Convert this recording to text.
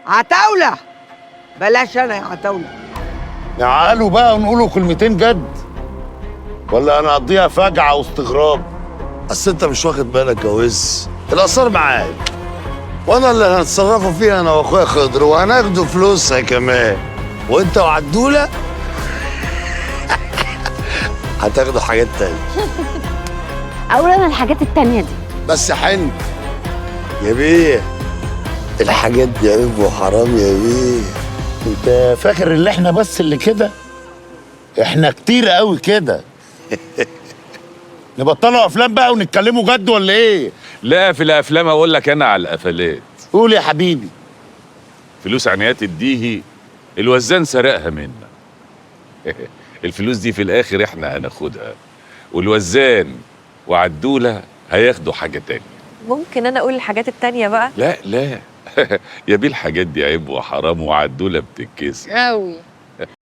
عتاولة، بلاش انا يا عتاولة. تعالوا بقى ونقولوا كلمتين جد، ولا انا اقضيها فجعه واستغراب؟ اصل انت مش واخد بالك يا وز، الاثار معاك وانا اللي هنتصرفوا فيها انا واخويا خضر، وهناخدوا فلوسها كمان، وانت وعدوله هتاخدوا حاجات تانية. اولا الحاجات التانية دي بس حن يا بيه، الحاجات دي عيب وحرام يا بيه. انت فاكر ان احنا بس اللي كده؟ احنا كتير قوي كده. نبطلوا افلام بقى ونتكلموا جد ولا ايه؟ لا، في الافلام اقول لك انا على القفلات. قول يا حبيبي. فلوس عنايات الديهي الوزان سرقها منا. الفلوس دي في الاخر احنا هناخدها، والوزان وعدوله هياخدوا حاجه تانية. ممكن انا اقول الحاجات التانية بقى؟ لا لا. يا بيه الحاجات دي عيب وحرام، وعدوله بتتكسر. قوي.